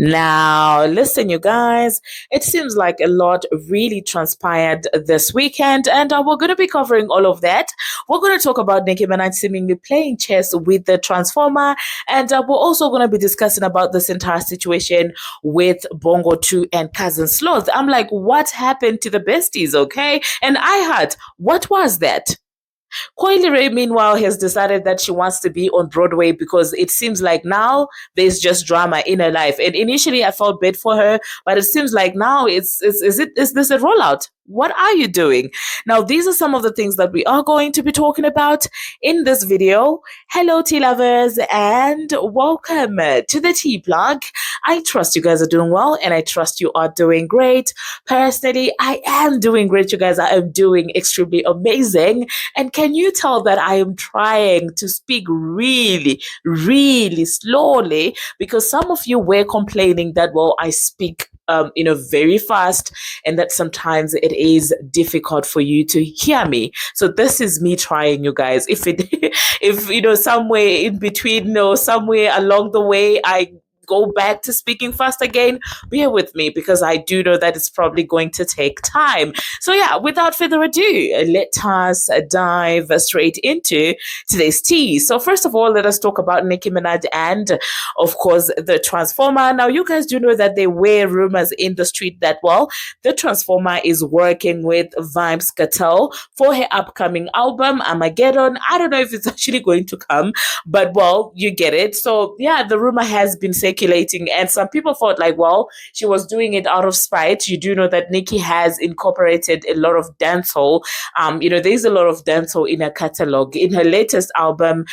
Now, listen, you guys, it seems like a lot really transpired this weekend, and we're going to be covering all of that. We're going to talk about Nicki Minaj seemingly playing chess with the Transformer, and we're also going to be discussing about this entire situation with Bongo 2 and Cousin Sloth. I'm like, what happened to the besties, okay? And I heard, what was that? Coi Leray, meanwhile, has decided that she wants to be on Broadway because it seems like now there's just drama in her life. And initially, I felt bad for her, but it seems like now is this a rollout? What are you doing? Now, these are some of the things that we are going to be talking about in this video. Hello, tea lovers, and welcome to the tea plug. I trust you guys are doing well, and I trust you are doing great. Personally, I am doing great, you guys. I am doing extremely amazing. And can you tell that I am trying to speak really, really slowly? Because some of you were complaining that, well, I speak very fast, and that sometimes it is difficult for you to hear me. So this is me trying, you guys. If somewhere in between or somewhere along the way I go back to speaking fast again, bear with me because I do know that it's probably going to take time. So yeah, without further ado, let us dive straight into today's tea. So first of all, let us talk about Nicki Minaj and of course the Transformer. Now you guys do know that there were rumors in the street that, well, the Transformer is working with Vybz Kartel for her upcoming album Armageddon. I don't know if it's actually going to come, but well, you get it. So yeah, the rumor has been circulating, and some people thought like, well, she was doing it out of spite. You do know that Nicki has incorporated a lot of dancehall. There's a lot of dancehall in her catalog. In her latest album,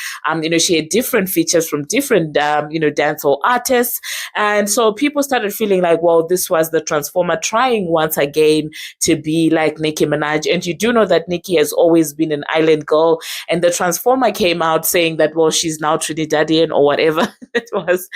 she had different features from different dancehall artists, and so people started feeling like, well, this was the Transformer trying once again to be like Nicki Minaj. And you do know that Nicki has always been an island girl, and the Transformer came out saying that, well, she's now Trinidadian or whatever it was,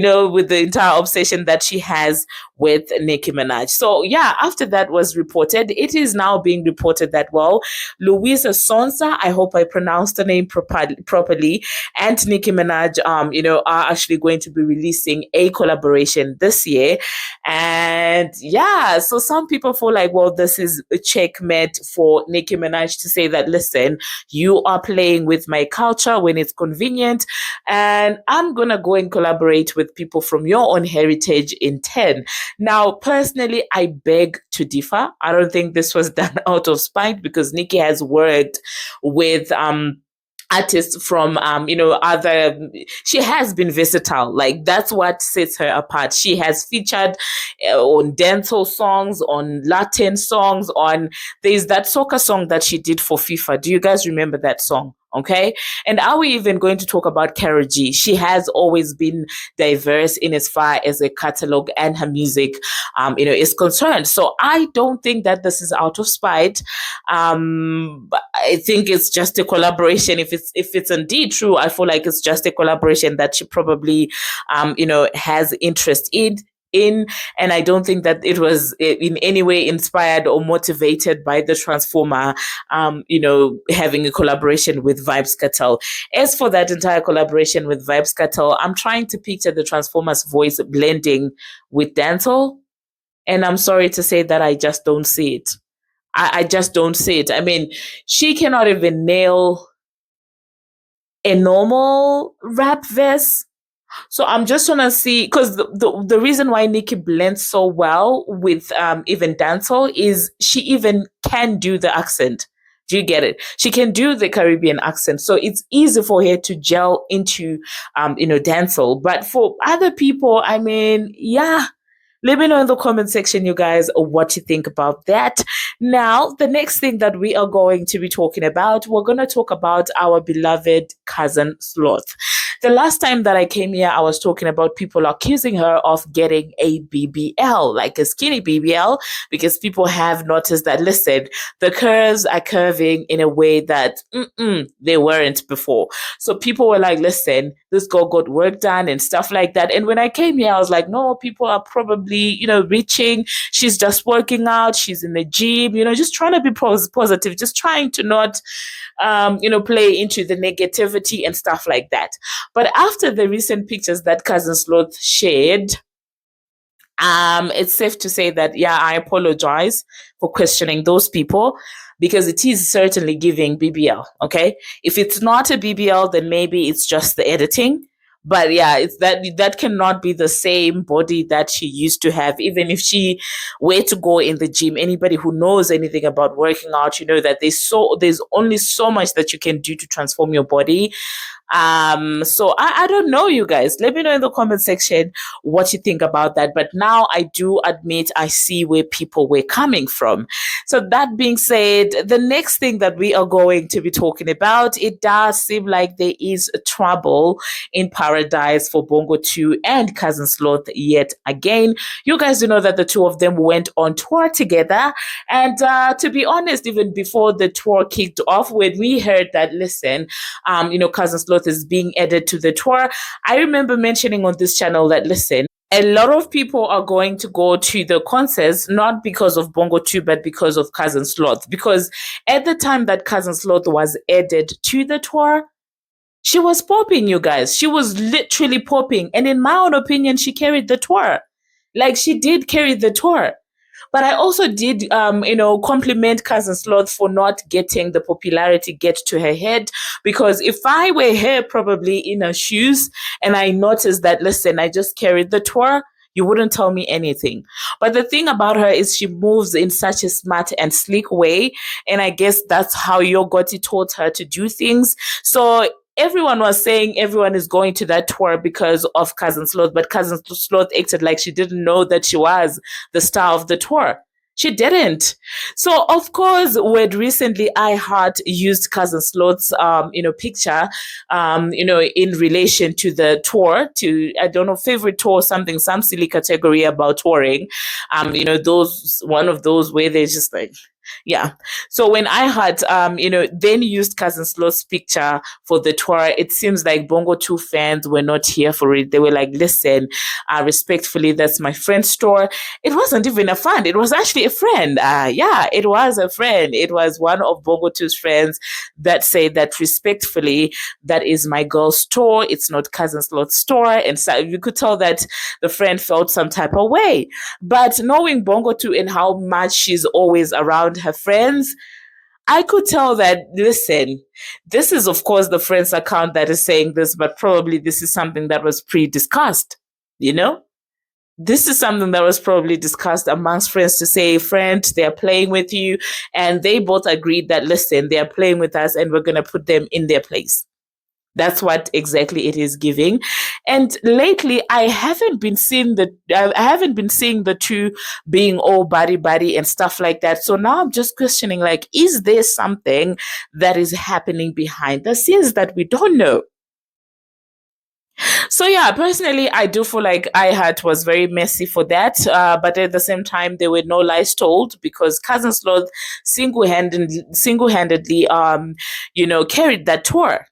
with the entire obsession that she has with Nicki Minaj. So yeah, after that was reported, it is now being reported that, well, Louisa Sonsa, I hope I pronounced the name properly, and Nicki Minaj, are actually going to be releasing a collaboration this year. And yeah, so some people feel like, well, this is a checkmate for Nicki Minaj to say that, listen, you are playing with my culture when it's convenient, and I'm gonna go and collaborate with people from your own heritage in 10. Now, personally, I beg to differ. I don't think this was done out of spite, because Nicki has worked with artists from she has been versatile. Like, that's what sets her apart. She has featured on dancehall songs, on Latin songs, there's that soccer song that she did for FIFA. Do you guys remember that song? Okay. And are we even going to talk about Cardi G? She has always been diverse in as far as a catalog and her music, is concerned. So I don't think that this is out of spite. But I think it's just a collaboration. If it's indeed true, I feel like it's just a collaboration that she probably, has interest in, and I don't think that it was in any way inspired or motivated by the Transformer, having a collaboration with Vybz Kartel. As for that entire collaboration with Vybz Kartel, I'm trying to picture the Transformer's voice blending with dancehall, and I'm sorry to say that I just don't see it. I just don't see it. I mean, she cannot even nail a normal rap verse. So I'm just trying to see, because the reason why Nicki blends so well with even dancehall is she even can do the accent. Do you get it? She can do the Caribbean accent. So it's easy for her to gel into, dancehall. But for other people, I mean, yeah. Let me know in the comment section, you guys, what you think about that. Now, the next thing that we are going to be talking about, we're going to talk about our beloved cousin Sloth. The last time that I came here, I was talking about people accusing her of getting a BBL, like a skinny BBL, because people have noticed that, listen, the curves are curving in a way that they weren't before. So people were like, listen, this girl got work done and stuff like that. And when I came here, I was like, no, people are probably, reaching. She's just working out. She's in the gym, just trying to be positive, just trying to not, play into the negativity and stuff like that. But after the recent pictures that Cousin Sloth shared, It's safe to say that, yeah, I apologize for questioning those people because it is certainly giving BBL. Okay. If it's not a BBL, then maybe it's just the editing. But yeah, it's that cannot be the same body that she used to have. Even if she were to go in the gym, anybody who knows anything about working out, you know that there's only so much that you can do to transform your body. So I don't know, you guys. Let me know in the comment section what you think about that. But now I do admit I see where people were coming from. So that being said, the next thing that we are going to be talking about, it does seem like there is trouble in paradise for Bongo 2 and Cousin Sloth yet again. You guys do know that the two of them went on tour together. And to be honest, even before the tour kicked off, when we heard that, listen, Cousin Sloth is being added to the tour, I remember mentioning on this channel that, listen, a lot of people are going to go to the concerts not because of Bongo 2, but because of Cousin Sloth. Because at the time that Cousin Sloth was added to the tour, she was popping, you guys. She was literally popping. And in my own opinion, she carried the tour. Like, she did carry the tour. But I also did, compliment Cousin Sloth for not getting the popularity get to her head. Because if I were her, probably in her shoes, and I noticed that, listen, I just carried the tour, you wouldn't tell me anything. But the thing about her is she moves in such a smart and sleek way. And I guess that's how Yo Gotti taught her to do things. So everyone was saying everyone is going to that tour because of Cousin Sloth, but Cousin Sloth acted like she didn't know that she was the star of the tour. She didn't. So of course, when recently iHeart used Cousin Sloth's picture, in relation to the tour, to, I don't know, favorite tour, something, some silly category about touring. Those, one of those where they're just like, yeah. So when I had, then used Cousin Sloth's picture for the tour, it seems like Bongo 2 fans were not here for it. They were like, listen, respectfully, that's my friend's tour. It wasn't even a fan. It was actually a friend. Yeah, it was a friend. It was one of Bongo 2's friends that said that respectfully, that is my girl's tour. It's not Cousin Sloth's tour. And so you could tell that the friend felt some type of way. But knowing Bongo 2 and how much she's always around her friends, I could tell that, listen, this is, of course, the friend's account that is saying this, but probably this is something that was pre-discussed, you know? This is something that was probably discussed amongst friends to say, friend, they are playing with you. And they both agreed that, listen, they are playing with us and we're going to put them in their place. That's what exactly it is giving. And lately, I haven't been seeing the two being all buddy and stuff like that. So now I'm just questioning, like, is there something that is happening behind the scenes that we don't know? So yeah, personally, I do feel like iHeart was very messy for that. But at the same time, there were no lies told because Cousin Sloth single-handedly, carried that tour.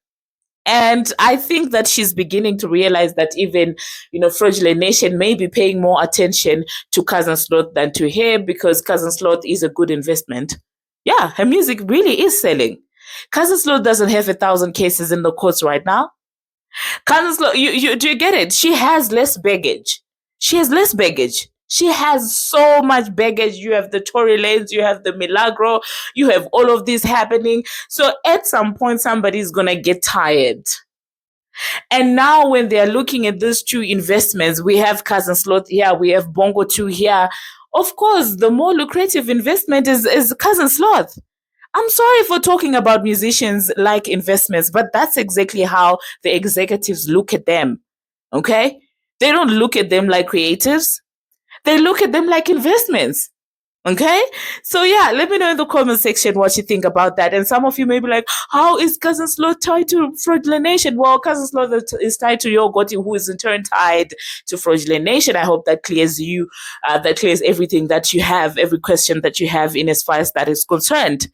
And I think that she's beginning to realize that even, Fraudulent Nation may be paying more attention to Cousin Sloth than to her because Cousin Sloth is a good investment. Yeah, her music really is selling. Cousin Sloth doesn't have 1,000 cases in the courts right now. Cousin Sloth, do you get it? She has less baggage. She has less baggage. She has so much baggage. You have the Tory Lanez, you have the Milagro, you have all of this happening. So at some point, somebody's going to get tired. And now when they're looking at these two investments, we have Cousin Sloth here, we have Bongo 2 here. Of course, the more lucrative investment is Cousin Sloth. I'm sorry for talking about musicians like investments, but that's exactly how the executives look at them. Okay? They don't look at them like creatives. They look at them like investments. Okay? So yeah, let me know in the comment section what you think about that. And some of you may be like, how is Cousin Sloth tied to Fraudulent Nation? Well, Cousin Sloth is tied to Yo Gotti, who is in turn tied to Fraudulent Nation. I hope that clears everything that you have, every question that you have in as far as that is concerned.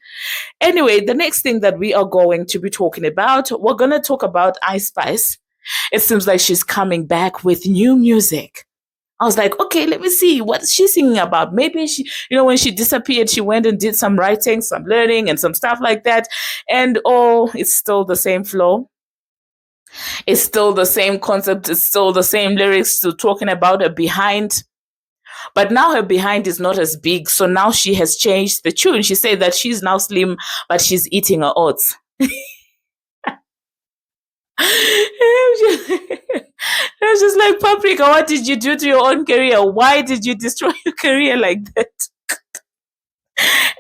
Anyway, the next thing that we are going to be talking about, we're going to talk about Ice Spice. It seems like she's coming back with new music. I was like, okay, let me see what she's singing about. Maybe she, when she disappeared, she went and did some writing, some learning, and some stuff like that. And it's still the same flow. It's still the same concept. It's still the same lyrics to talking about her behind. But now her behind is not as big. So now she has changed the tune. She said that she's now slim, but she's eating her oats. I was just like, Paprika, what did you do to your own career? Why did you destroy your career like that?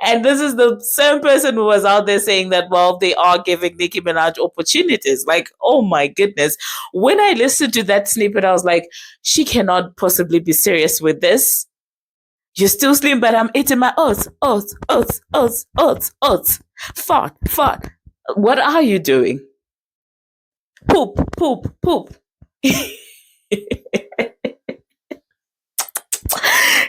And this is the same person who was out there saying that, well, they are giving Nicki Minaj opportunities. Like, oh my goodness. When I listened to that snippet, I was like, she cannot possibly be serious with this. You're still slim, but I'm eating my oats, oats, oats, oats, oats, oats. Fart, fart. What are you doing? Poop, poop, poop.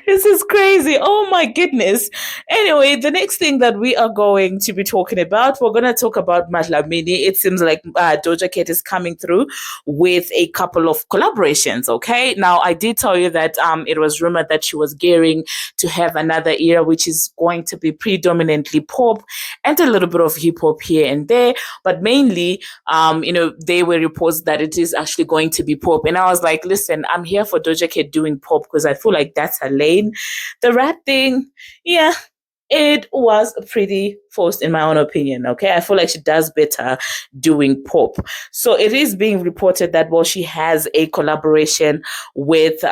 This is crazy. Oh my goodness. Anyway, the next thing that we are going to be talking about, we're going to talk about Madlamini. It seems like Doja Cat is coming through with a couple of collaborations. Okay. Now, I did tell you that it was rumored that she was gearing to have another era, which is going to be predominantly pop and a little bit of hip hop here and there. But mainly, there were reports that it is actually going to be pop. And I was like, listen, I'm here for Doja Cat doing pop because I feel like that's her lane. The rap thing, yeah, it was pretty forced in my own opinion. Okay, I feel like she does better doing pop. So it is being reported that, well, she has a collaboration with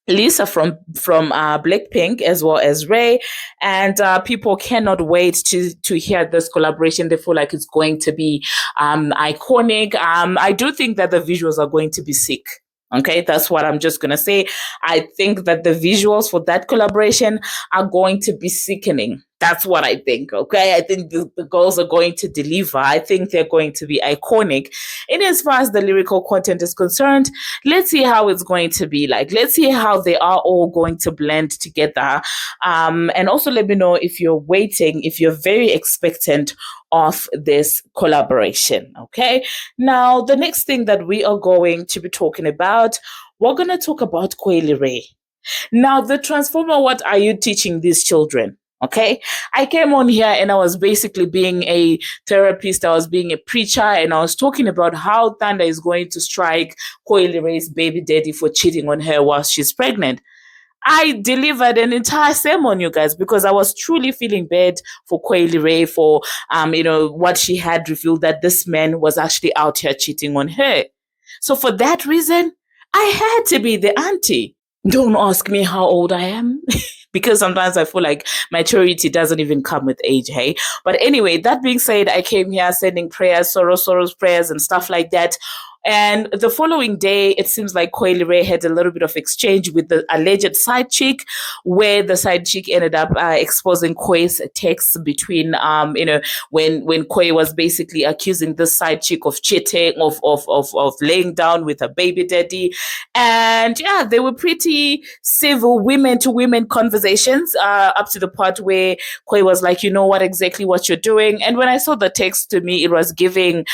Lisa from Blackpink as well as Ray, and people cannot wait to hear this collaboration. They feel like it's going to be iconic. I do think that the visuals are going to be sick. Okay, that's what I'm just going to say. I think that the visuals for that collaboration are going to be sickening. That's what I think. Okay, I think the girls are going to deliver. I think they're going to be iconic. And as far as the lyrical content is concerned, let's see how it's going to be like. Let's see how they are all going to blend together. And also let me know if you're waiting, if you're very expectant of this collaboration. Okay. Now, the next thing that we are going to be talking about, we're going to talk about Coi Leray. Now, the Transformer, what are you teaching these children? Okay. I came on here and I was basically being a therapist. I was being a preacher and I was talking about how Thunder is going to strike Coi Leray's baby daddy for cheating on her while she's pregnant. I delivered an entire sermon, you guys, because I was truly feeling bad for Coi Leray for, what she had revealed that this man was actually out here cheating on her. So for that reason, I had to be the auntie. Don't ask me how old I am. Because sometimes I feel like maturity doesn't even come with age, hey? But anyway, that being said, I came here sending prayers, Soros prayers and stuff like that. And the following day, it seems like Coi Leray had a little bit of exchange with the alleged side chick, where the side chick ended up exposing Koi's texts between, when Coi was basically accusing the side chick of cheating, of laying down with her baby daddy. And yeah, they were pretty civil women to women conversations up to the part where Coi was like, you know what you're doing. And when I saw the text, to me, it was giving,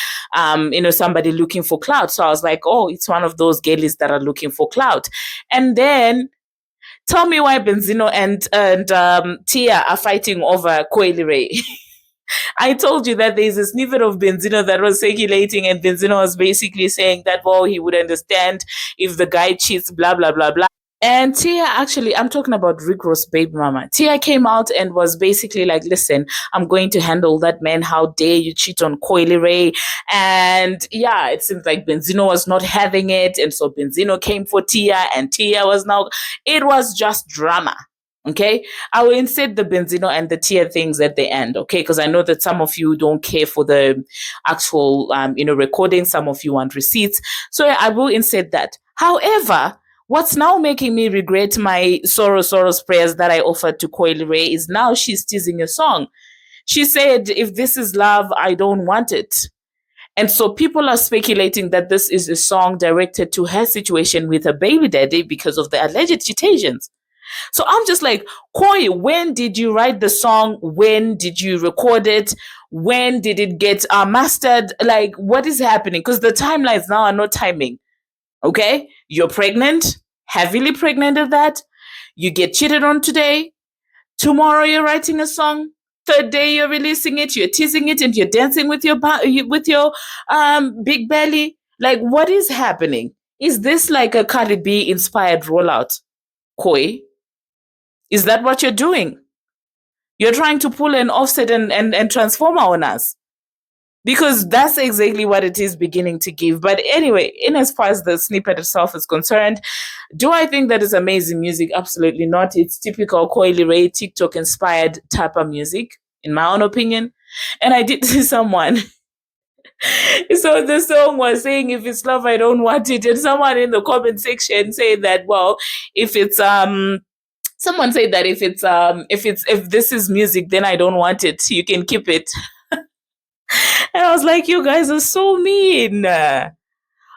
somebody looking for clout. So I was like, oh, it's one of those girlies that are looking for clout. And then tell me why Benzino and Tia are fighting over Coi Leray. I told you that there's a snippet of Benzino that was circulating, and Benzino was basically saying that, well, he would understand if the guy cheats, blah, blah, blah, blah. And Tia, actually, I'm talking about Rick Ross' baby mama. Tia came out and was basically like, listen, I'm going to handle that man. How dare you cheat on Coi Leray? And yeah, it seems like Benzino was not having it. And so Benzino came for Tia, and Tia was now, it was just drama. Okay, I will insert the Benzino and the Tia things at the end. Okay, because I know that some of you don't care for the actual, recording. Some of you want receipts. So I will insert that. However, what's now making me regret my Soros prayers that I offered to Coi Leray is now she's teasing a song. She said, if this is love, I don't want it. And so people are speculating that this is a song directed to her situation with her baby daddy because of the alleged cheatations. So I'm just like, Coi, when did you write the song? When did you record it? When did it get mastered? Like, what is happening? Because the timelines now are not timing. Okay? You're pregnant, heavily pregnant at that. You get cheated on today. Tomorrow you're writing a song. Third day you're releasing it. You're teasing it and you're dancing with your big belly. Like, what is happening? Is this like a Cardi B inspired rollout, Coi? Is that what you're doing? You're trying to pull an Offset and Transformer on us. Because that's exactly what it is beginning to give. But anyway, in as far as the snippet itself is concerned, do I think that is amazing music? Absolutely not. It's typical Coi Leray TikTok inspired type of music, in my own opinion. And I did see someone. So the song was saying, if it's love, I don't want it. And someone in the comment section said that, well, if it's someone said that if this is music, then I don't want it. You can keep it. And I was like, you guys are so mean.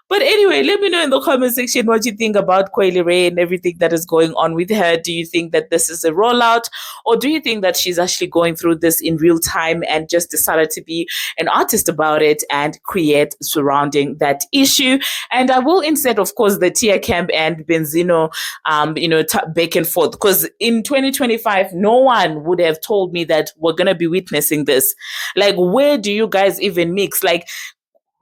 But anyway, let me know in the comment section what you think about Coi Leray and everything that is going on with her. Do you think that this is a rollout, or do you think that she's actually going through this in real time and just decided to be an artist about it and create surrounding that issue? And I will insert, of course, the Tia camp and Benzino, back and forth, because in 2025, no one would have told me that we're gonna be witnessing this. Like, where do you guys even mix? Like,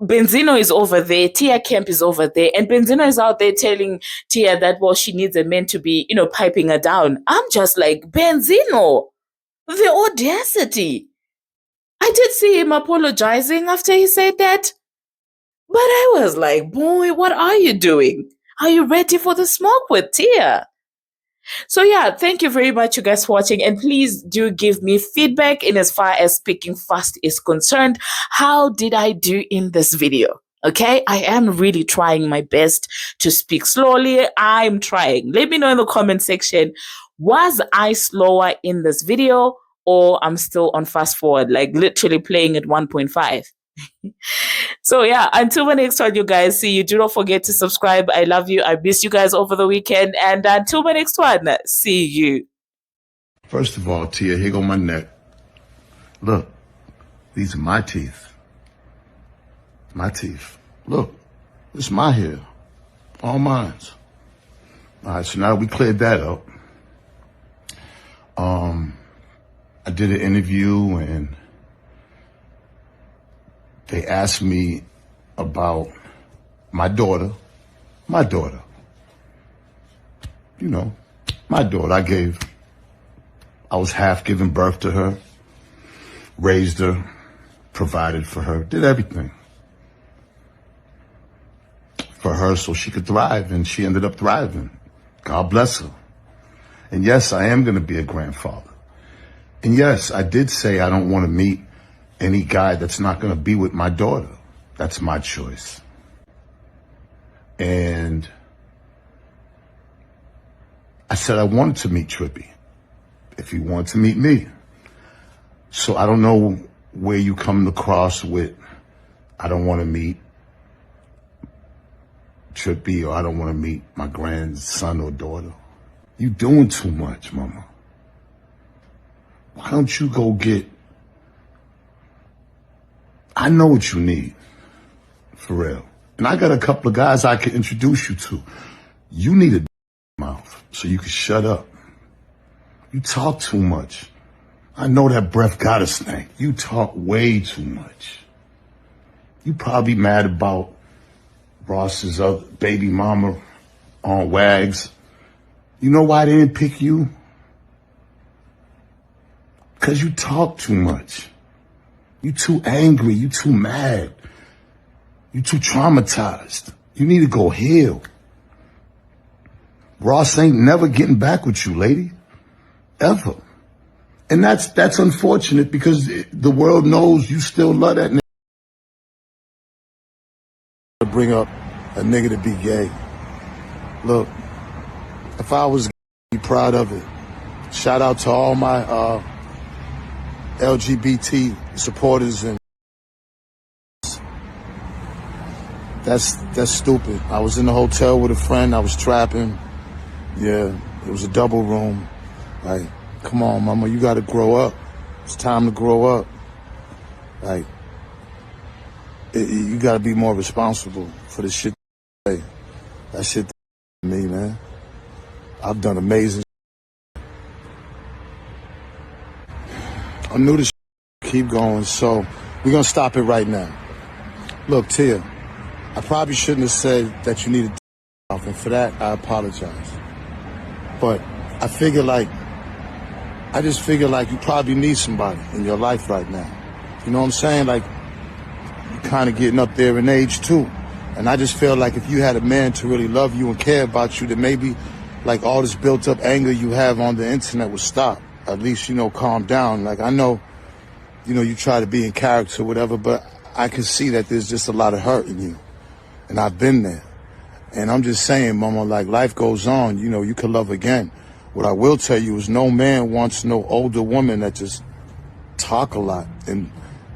Benzino is over there, Tia Camp is over there, and Benzino is out there telling Tia that, well, she needs a man to be, piping her down. I'm just like, Benzino, the audacity. I did see him apologizing after he said that, but I was like, boy, what are you doing? Are you ready for the smoke with Tia? So yeah, thank you very much, you guys, for watching, and please do give me feedback in as far as speaking fast is concerned. How did I do in this video? Okay, I am really trying my best to speak slowly. I'm trying. Let me know in the comment section, was I slower in this video, or I'm still on fast forward, like literally playing at 1.5? So yeah, until the next one, you guys, see you. Do not forget to subscribe. I love you. I miss you guys over the weekend. And until the next one, see you. First of all, Tia, here go my neck. Look, these are my teeth. My teeth. Look, this is my hair. All mine. All right, so now we cleared that up. I did an interview and they asked me about my daughter. My daughter. My daughter. I was half giving birth to her, raised her, provided for her, did everything for her so she could thrive, and she ended up thriving. God bless her. And yes, I am going to be a grandfather. And yes, I did say I don't want to meet any guy that's not going to be with my daughter. That's my choice. And I said I wanted to meet Trippie if he wanted to meet me. So I don't know where you come across with, I don't want to meet Trippie, or I don't want to meet my grandson or daughter. You doing too much, mama. Why don't you go get, I know what you need, for real. And I got a couple of guys I can introduce you to. You need a mouth so you can shut up. You talk too much. I know that breath got a stank. You talk way too much. You probably mad about Ross's other baby mama on Wags. You know why they didn't pick you? Because you talk too much. You too angry. You too mad. You too traumatized. You need to go heal. Ross ain't never getting back with you, lady. Ever. And that's unfortunate because the world knows you still love that nigga. To bring up a nigga to be gay. Look, if I was gay, I'd be proud of it. Shout out to all my LGBT supporters, and that's stupid. I was in the hotel with a friend. I was trapping. Yeah, it was a double room. Like, come on, mama, you gotta grow up. It's time to grow up. Like, you gotta be more responsible for the shit. Hey, that shit me, man. I've done amazing. I'm new to keep going, so we're gonna stop it right now. Look, Tia, I probably shouldn't have said that you needed off, and for that, I apologize. But I figure, like, I just figure like you probably need somebody in your life right now. You know what I'm saying? Like, you're kind of getting up there in age too. And I just feel like if you had a man to really love you and care about you, then maybe like all this built up anger you have on the internet would stop. At least, you know, calm down. Like, I know, you know, you try to be in character or whatever, but I can see that there's just a lot of hurt in you. And I've been there. And I'm just saying, mama, like, life goes on. You know, you can love again. What I will tell you is no man wants no older woman that just talk a lot and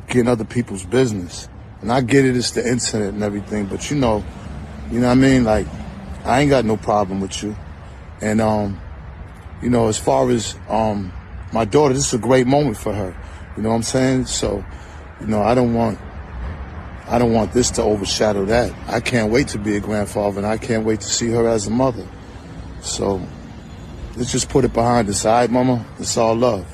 get in other people's business. And I get it, it's the internet and everything, but you know what I mean? Like, I ain't got no problem with you. And, you know, as far as my daughter, this is a great moment for her. You know what I'm saying? So, you know, I don't want this to overshadow that. I can't wait to be a grandfather, and I can't wait to see her as a mother. So let's just put it behind us, all right, mama? It's all love.